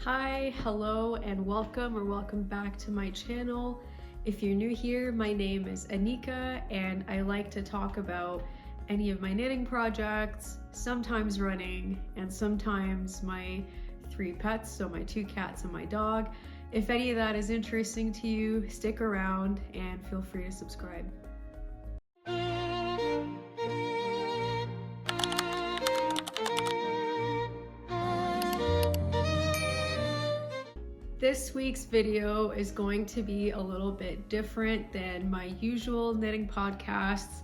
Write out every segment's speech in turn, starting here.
Hi, hello, and welcome back to my channel. If you're new here, my name is Anika, and I like to talk about any of my knitting projects, sometimes running, and sometimes my 3 pets, so my 2 cats and my dog. If any of that is interesting to you, stick around and feel free to subscribe. This week's video is going to be a little bit different than my usual knitting podcasts.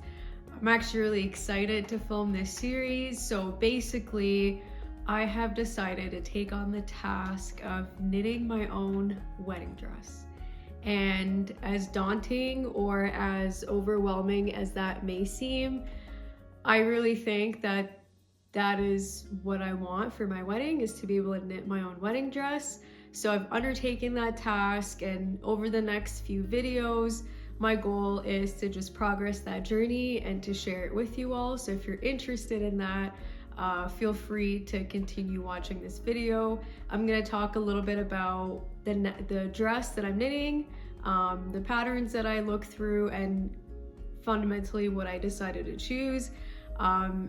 I'm actually really excited to film this series. So basically, I have decided to take on the task of knitting my own wedding dress. And as daunting or as overwhelming as that may seem, I really think that is what I want for my wedding, is to be able to knit my own wedding dress. So I've undertaken that task, and over the next few videos, my goal is to just progress that journey and to share it with you all. So if you're interested in that, feel free to continue watching this video. I'm gonna talk a little bit about the dress that I'm knitting, the patterns that I look through, and fundamentally what I decided to choose,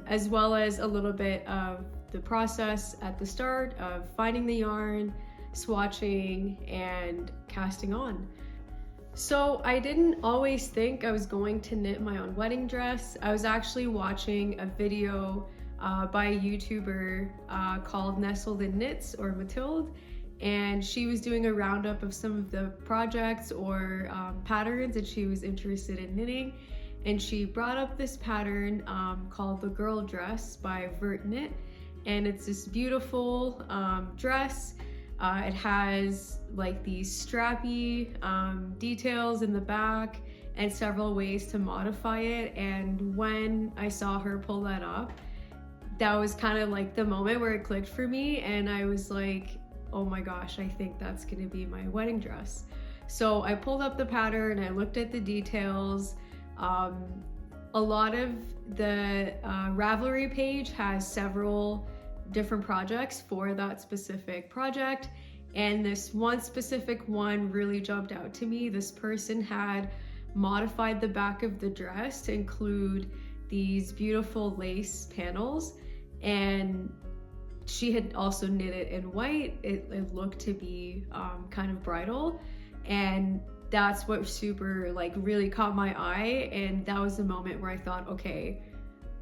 as well as a little bit of the process at the start of finding the yarn, swatching, and casting on. So I didn't always think I was going to knit my own wedding dress. I was actually watching a video by a YouTuber called Nestled in Knits, or Mathilde, and she was doing a roundup of some of the projects or patterns that she was interested in knitting, and she brought up this pattern called the Girl Dress by Vert, and it's this beautiful dress. It has like these strappy details in the back and several ways to modify it. And when I saw her pull that up, that was kind of like the moment where it clicked for me, and I was like, oh my gosh, I think that's gonna be my wedding dress. So I pulled up the pattern, I looked at the details. A lot of the Ravelry page has several different projects for that specific project, and this one specific one really jumped out to me. This person had modified the back of the dress to include these beautiful lace panels, and she had also knit it in white. It looked to be kind of bridal, and that's what really caught my eye. And that was the moment where I thought, okay,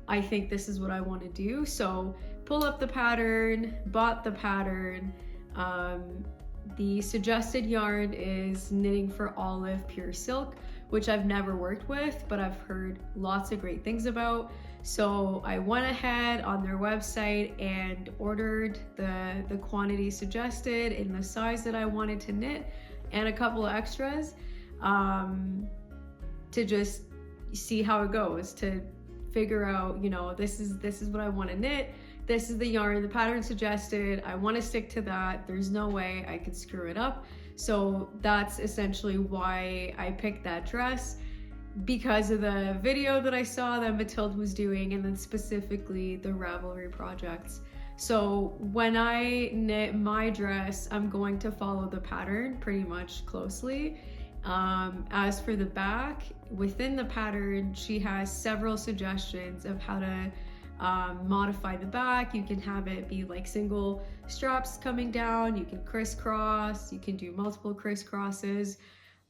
I think this is what I want to do. So pull up the pattern, bought the pattern. The suggested yarn is Knitting for Olive Pure Silk, which I've never worked with, but I've heard lots of great things about. So I went ahead on their website and ordered the quantity suggested in the size that I wanted to knit, and a couple of extras to just see how it goes, to figure out, this is what I want to knit. This is the yarn, the pattern suggested. I want to stick to that. There's no way I could screw it up. So that's essentially why I picked that dress, because of the video that I saw that Mathilde was doing, and then specifically the Ravelry projects. So when I knit my dress, I'm going to follow the pattern pretty much closely. As for the back, within the pattern, she has several suggestions of how to modify the back. You can have it be like single straps coming down, you can crisscross, you can do multiple crisscrosses.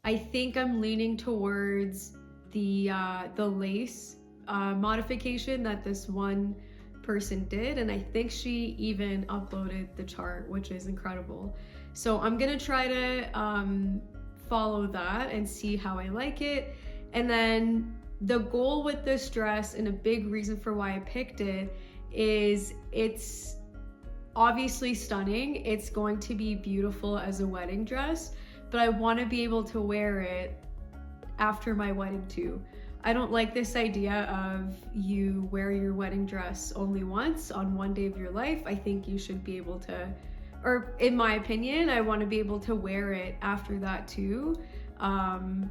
I think I'm leaning towards the lace modification that this one person did, and I think she even uploaded the chart, which is incredible. So I'm gonna try to follow that and see how I like it. And then the goal with this dress, and a big reason for why I picked it, is it's obviously stunning. It's going to be beautiful as a wedding dress, but I want to be able to wear it after my wedding too. I don't like this idea of you wear your wedding dress only once on one day of your life. I think you should be able to, or in my opinion, I want to be able to wear it after that too.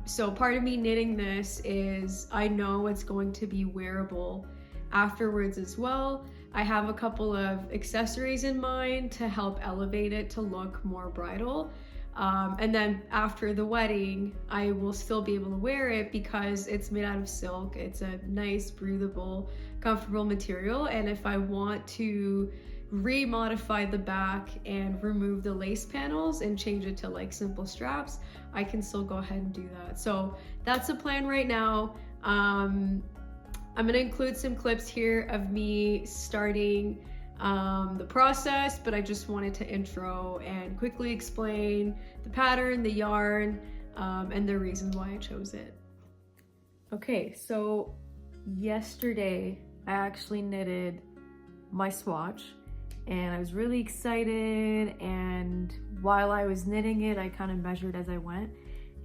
So part of me knitting this is I know it's going to be wearable afterwards as well, I have a couple of accessories in mind to help elevate it to look more bridal. And then after the wedding, I will still be able to wear it because it's made out of silk. It's a nice, breathable, comfortable material. And if I want to remodify the back and remove the lace panels and change it to like simple straps, I can still go ahead and do that. So that's the plan right now. I'm gonna include some clips here of me starting the process, but I just wanted to intro and quickly explain the pattern, the yarn, and the reasons why I chose it. Okay, so yesterday I actually knitted my swatch and I was really excited, and while I was knitting it, I kind of measured as I went,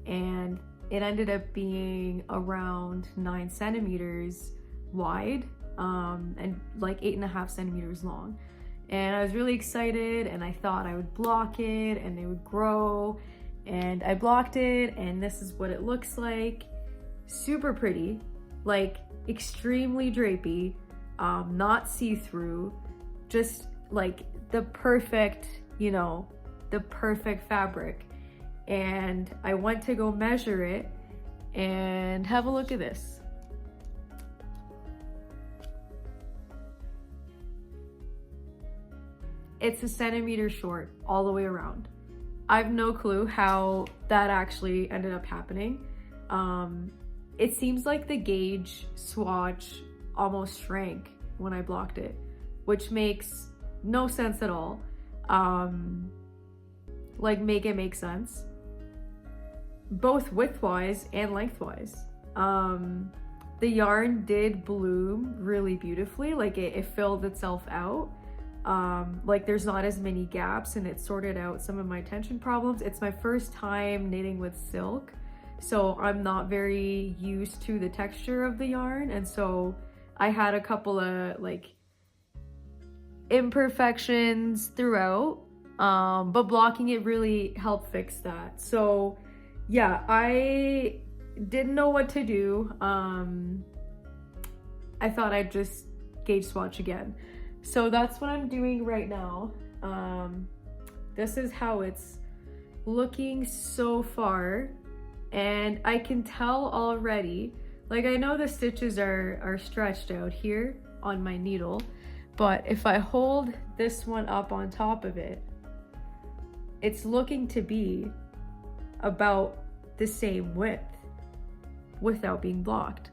and it ended up being around 9 centimeters wide and like 8.5 centimeters long. And I was really excited, and I thought I would block it and they would grow, and I blocked it, and this is what it looks like. Super pretty, like extremely drapey, not see-through, just like the perfect, you know, the perfect fabric. And I went to go measure it, and have a look at this. It's a centimeter short all the way around. I have no clue how that actually ended up happening. It seems like the gauge swatch almost shrank when I blocked it, which makes no sense at all. Like, make it make sense, both width-wise and lengthwise. The yarn did bloom really beautifully, like it filled itself out. Like there's not as many gaps, and it sorted out some of my tension problems. It's my first time knitting with silk, so I'm not very used to the texture of the yarn, and so I had a couple of like imperfections throughout, but blocking it really helped fix that. So yeah, I didn't know what to do. I thought I'd just gauge swatch again. So that's what I'm doing right now. This is how it's looking so far, and I can tell already, like I know the stitches are stretched out here on my needle, but if I hold this one up on top of it, it's looking to be about the same width without being blocked.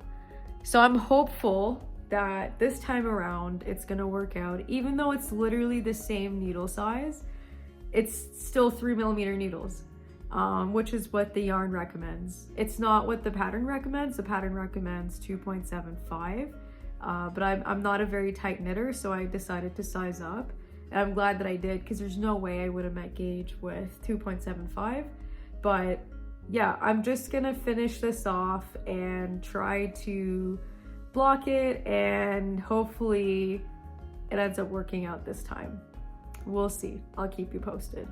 So I'm hopeful that this time around it's gonna work out. Even though it's literally the same needle size, it's still 3mm needles, which is what the yarn recommends. It's not what the pattern recommends. The pattern recommends 2.75, but I'm not a very tight knitter, so I decided to size up. And I'm glad that I did, because there's no way I would have met gauge with 2.75. But yeah, I'm just gonna finish this off and try to block it, and hopefully it ends up working out this time. We'll see. I'll keep you posted.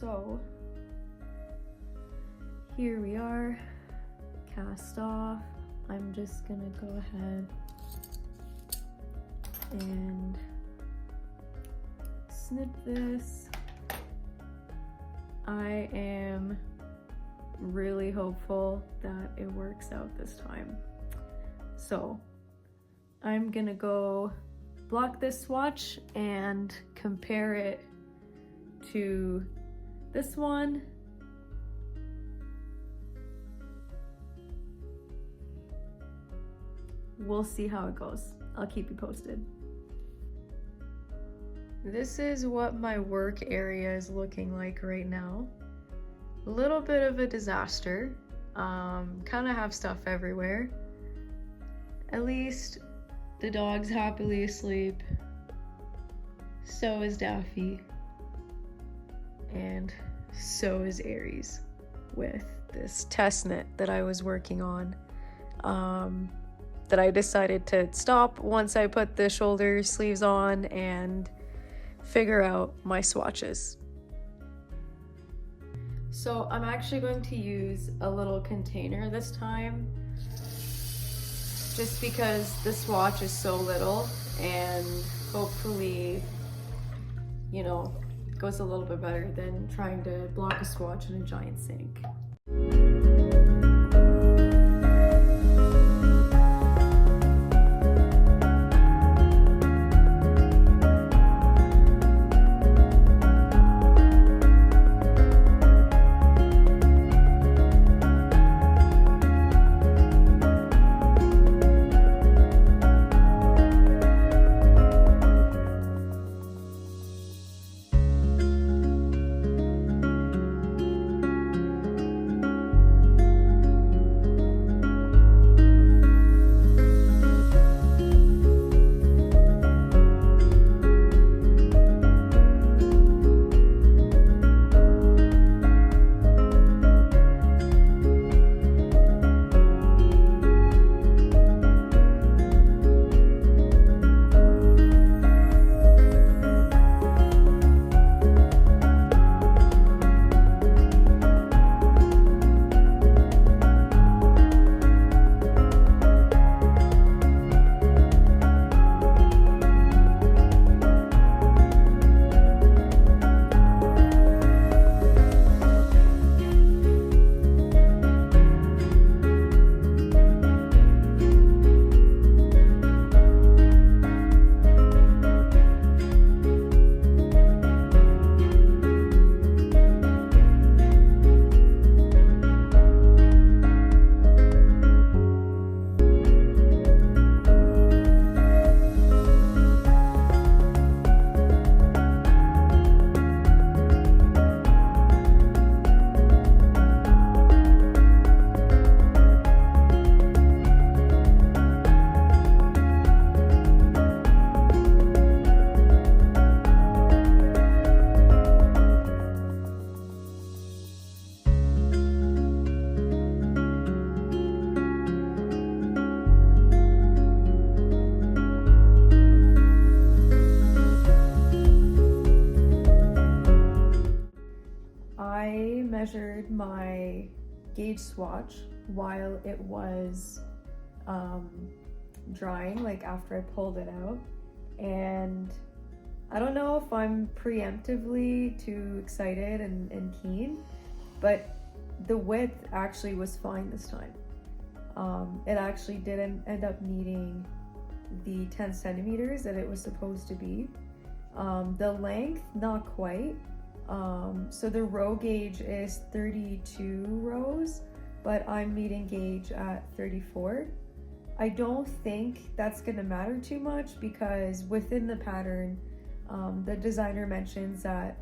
So here we are, cast off. I'm just gonna go ahead and snip this. I am really hopeful that it works out this time. So I'm gonna go block this swatch and compare it to this one. We'll see how it goes. I'll keep you posted. This is what my work area is looking like right now. A little bit of a disaster. Kind of have stuff everywhere. At least the dog's happily asleep. So is Daffy. and so is Aries with this test knit that I was working on, that I decided to stop once I put the shoulder sleeves on and figure out my swatches. So I'm actually going to use a little container this time, just because the swatch is so little, and hopefully, you know, it goes a little bit better than trying to block a swatch in a giant sink. Measured my gauge swatch while it was drying, like after I pulled it out, and I don't know if I'm preemptively too excited and keen, but the width actually was fine this time. It actually didn't end up needing the 10 centimeters that it was supposed to be. The length, not quite. So the row gauge is 32 rows, but I'm meeting gauge at 34. I don't think that's gonna matter too much, because within the pattern, the designer mentions that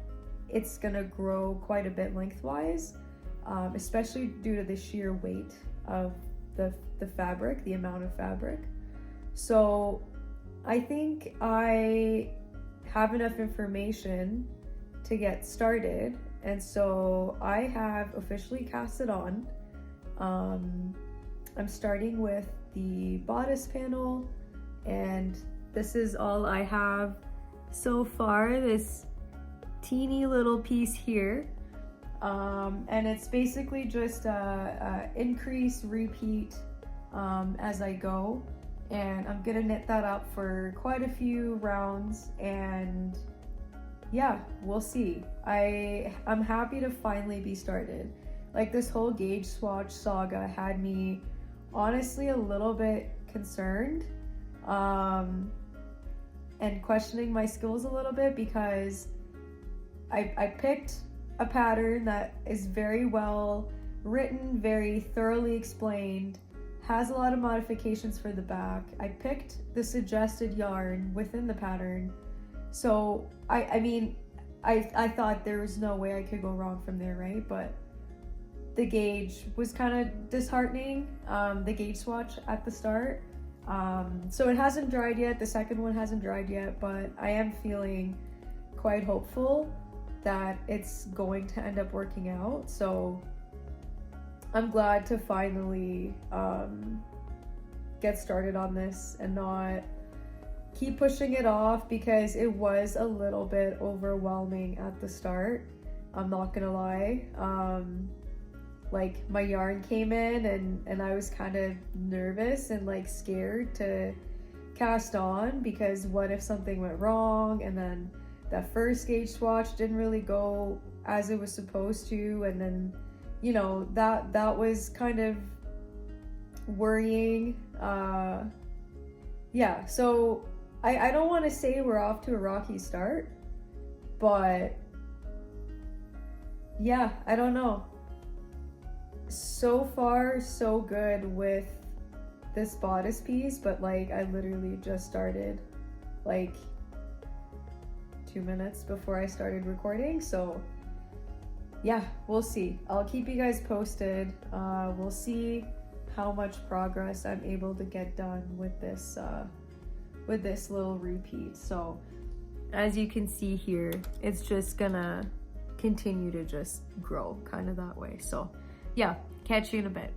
it's gonna grow quite a bit lengthwise, especially due to the sheer weight of the fabric, the amount of fabric. So I think I have enough information to get started, and so I have officially cast it on. I'm starting with the bodice panel, and this is all I have so far, this teeny little piece here, and it's basically just increase, repeat as I go, and I'm gonna knit that up for quite a few rounds, and yeah, we'll see. I'm happy to finally be started. Like, this whole gauge swatch saga had me honestly a little bit concerned and questioning my skills a little bit, because I picked a pattern that is very well written, very thoroughly explained, has a lot of modifications for the back. I picked the suggested yarn within the pattern. So I mean, I thought there was no way I could go wrong from there, right? But the gauge was kind of disheartening, the gauge swatch at the start. So it hasn't dried yet, the second one hasn't dried yet, but I am feeling quite hopeful. that it's going to end up working out. So I'm glad to finally get started on this and not keep pushing it off, because it was a little bit overwhelming at the start. I'm not gonna lie. Like my yarn came in and I was kind of nervous and like scared to cast on, because what if something went wrong, and then that first gauge swatch didn't really go as it was supposed to, and then that was kind of worrying. Yeah, so I don't want to say we're off to a rocky start, but yeah, I don't know. So far, so good with this bodice piece, but like I literally just started like 2 minutes before I started recording, so yeah, we'll see. I'll keep you guys posted. We'll see how much progress I'm able to get done with this little repeat. So as you can see here, it's just gonna continue to just grow kind of that way. So yeah, catch you in a bit.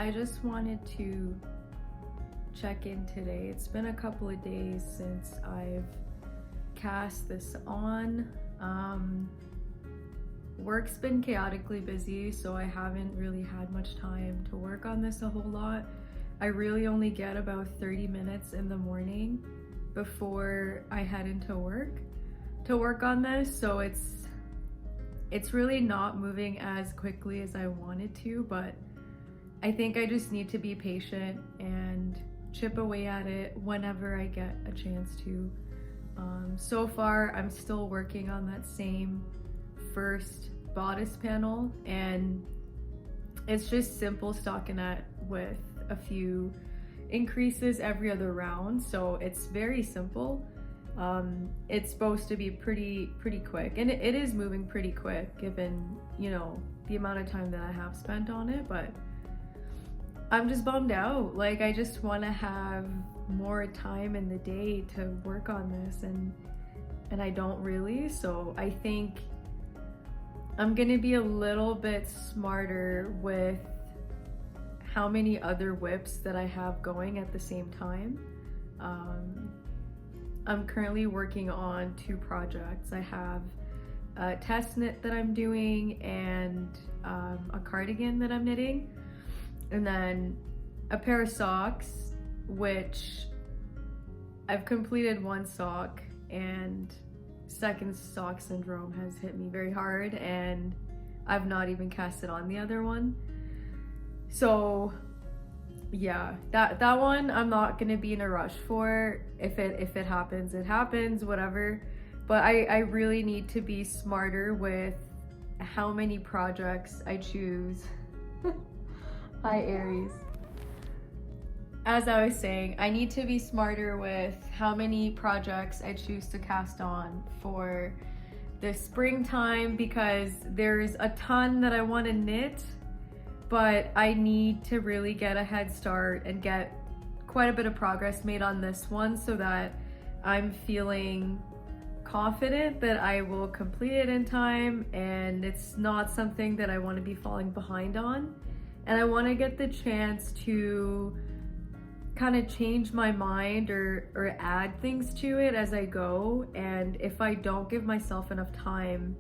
I just wanted to check in today. It's been a couple of days since I've cast this on. Work's been chaotically busy, so I haven't really had much time to work on this a whole lot. I really only get about 30 minutes in the morning before I head into work to work on this, so it's really not moving as quickly as I wanted to, but I think I just need to be patient and chip away at it whenever I get a chance to. So far, I'm still working on that same first bodice panel, and it's just simple stockinette with a few increases every other round, so it's very simple. It's supposed to be pretty quick, and it is moving pretty quick given the amount of time that I have spent on it, but I'm just bummed out. Like, I just want to have more time in the day to work on this, and I don't really. So I think I'm gonna be a little bit smarter with how many other whips that I have going at the same time. I'm currently working on 2 projects. I have a test knit that I'm doing and a cardigan that I'm knitting. And then a pair of socks, which I've completed 1 sock, and second sock syndrome has hit me very hard, and I've not even casted on the other one. So yeah, that one I'm not gonna be in a rush for. If it happens, it happens, whatever. But I really need to be smarter with how many projects I choose. Hi Aries. As I was saying, I need to be smarter with how many projects I choose to cast on for the springtime, because there's a ton that I want to knit, but I need to really get a head start and get quite a bit of progress made on this one so that I'm feeling confident that I will complete it in time, and it's not something that I want to be falling behind on. And I want to get the chance to kind of change my mind or add things to it as I go. And if I don't give myself enough time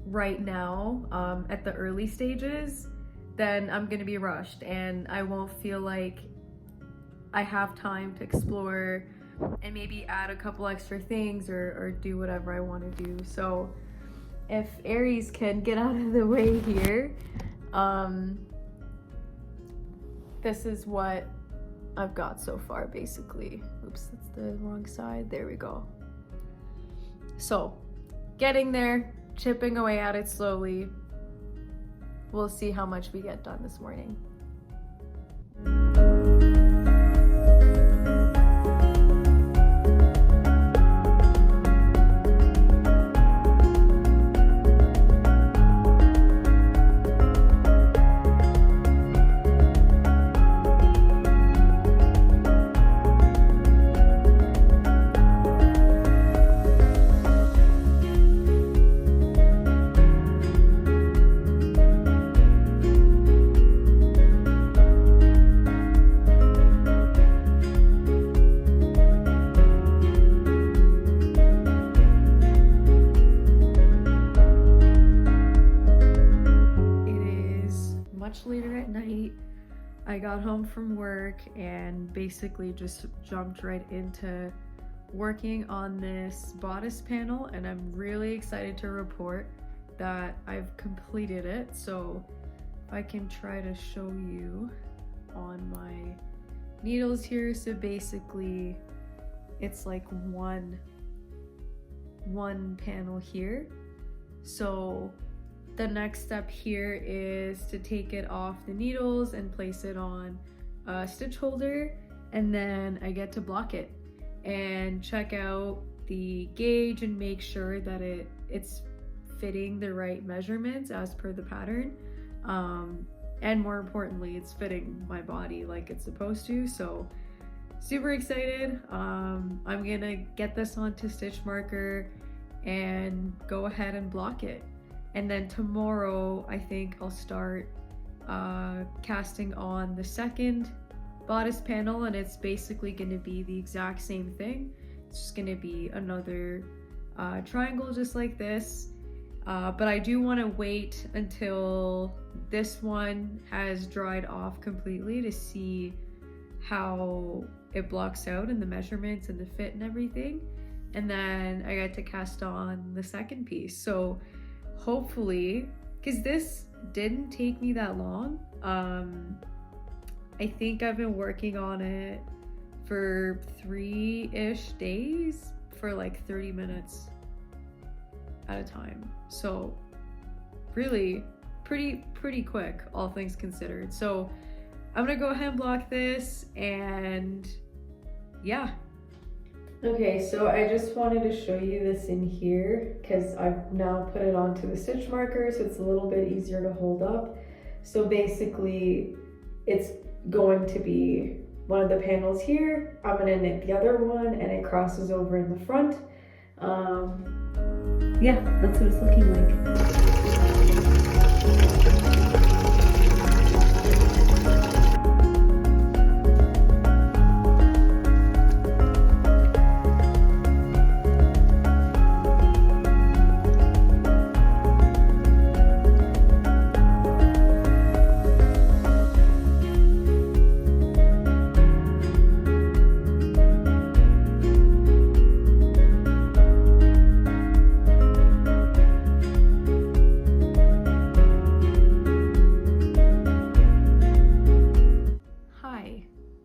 right now at the early stages, then I'm going to be rushed and I won't feel like I have time to explore and maybe add a couple extra things or do whatever I want to do. So if Aries can get out of the way here, This is what I've got so far, basically. Oops, that's the wrong side. There we go. So, getting there, chipping away at it slowly. We'll see how much we get done this morning. Later at night. I got home from work and basically just jumped right into working on this bodice panel, and I'm really excited to report that I've completed it. So I can try to show you on my needles here. So basically it's like one panel here. So the next step here is to take it off the needles and place it on a stitch holder, and then I get to block it and check out the gauge and make sure that it's fitting the right measurements as per the pattern, and more importantly, it's fitting my body like it's supposed to. So super excited. I'm gonna get this onto stitch marker and go ahead and block it. And then tomorrow, I think I'll start casting on the second bodice panel, and it's basically going to be the exact same thing. It's just going to be another triangle just like this. But I do want to wait until this one has dried off completely to see how it blocks out and the measurements and the fit and everything. And then I get to cast on the second piece. So hopefully, because this didn't take me that long. I think I've been working on it for 3-ish days for like 30 minutes at a time. So really pretty quick, all things considered. So I'm gonna go ahead and block this, and yeah. Okay, so I just wanted to show you this in here because I've now put it onto the stitch marker, so it's a little bit easier to hold up. So basically it's going to be one of the panels here. I'm gonna knit the other one and it crosses over in the front. Yeah, that's what it's looking like.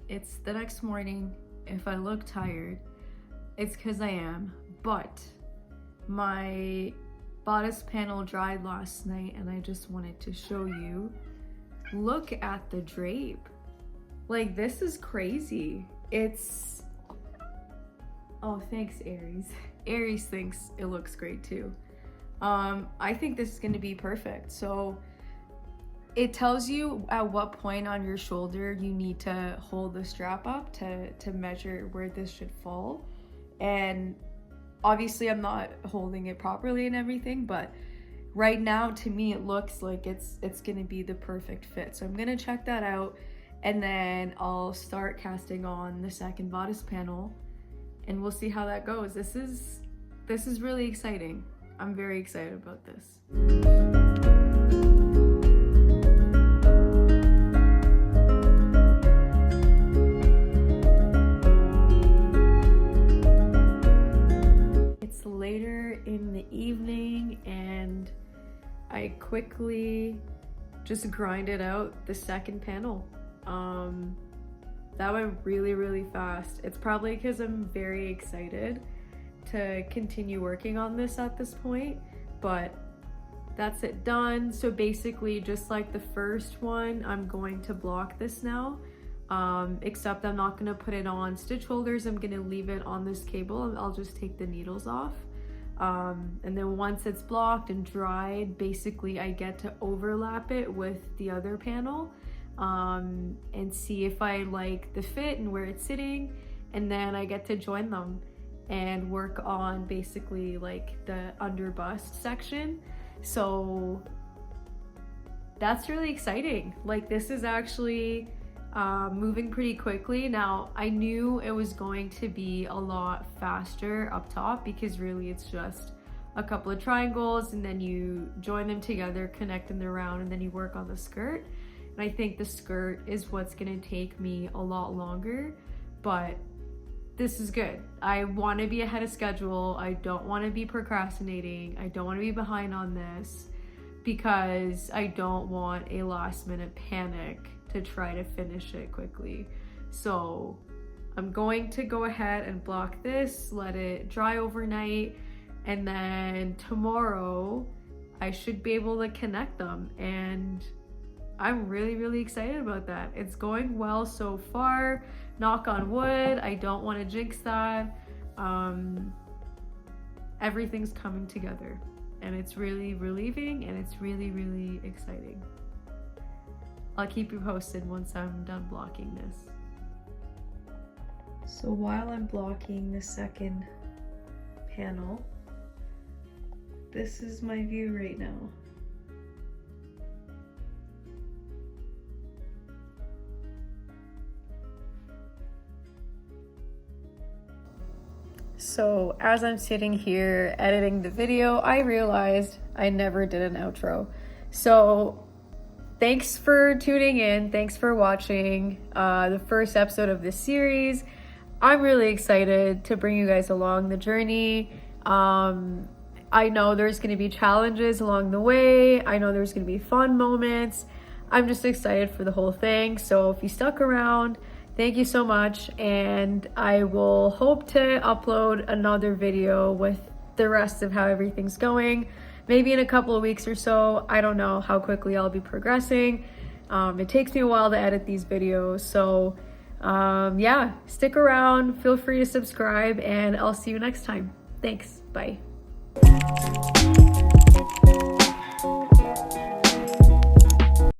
It's the next morning. If I look tired, it's because I am, but my bodice panel dried last night and I just wanted to show you. Look at the drape. Like, this is crazy. It's, oh, thanks Aries. Aries thinks it looks great too. I think this is going to be perfect. So it tells you at what point on your shoulder you need to hold the strap up to measure where this should fall. And obviously I'm not holding it properly and everything, but right now to me it looks like it's gonna be the perfect fit. So I'm gonna check that out, and then I'll start casting on the second bodice panel and we'll see how that goes. This is really exciting. I'm very excited about this. Later in the evening, and I quickly just grinded out the second panel. That went really fast. It's probably because I'm very excited to continue working on this at this point, but that's it done. So basically, just like the first one, I'm going to block this now, except I'm not gonna put it on stitch holders. I'm gonna leave it on this cable and I'll just take the needles off. And then once it's blocked and dried, basically I get to overlap it with the other panel, and see if I like the fit and where it's sitting, and then I get to join them and work on basically like the under bust section. So that's really exciting. Like, this is actually moving pretty quickly. Now, I knew it was going to be a lot faster up top because really it's just a couple of triangles and then you join them together, connect them around, and then you work on the skirt. And I think the skirt is what's gonna take me a lot longer, but this is good. I want to be ahead of schedule. I don't want to be procrastinating. I don't want to be behind on this because I don't want a last minute panic to try to finish it quickly. So I'm going to go ahead and block this, let it dry overnight, and then tomorrow I should be able to connect them, and I'm really excited about that. It's going well so far, knock on wood. I don't want to jinx that. Everything's coming together and it's really relieving and it's really exciting. I'll keep you posted once I'm done blocking this. So while I'm blocking the second panel, this is my view right now. So as I'm sitting here editing the video, I realized I never did an outro. So thanks for tuning in. Thanks for watching the first episode of this series. I'm really excited to bring you guys along the journey. I know there's going to be challenges along the way. I know there's going to be fun moments. I'm just excited for the whole thing. So if you stuck around, thank you so much, and I will hope to upload another video with the rest of how everything's going, maybe in a couple of weeks or so. I don't know how quickly I'll be progressing. It takes me a while to edit these videos, so yeah, stick around, feel free to subscribe, and I'll see you next time. Thanks, bye.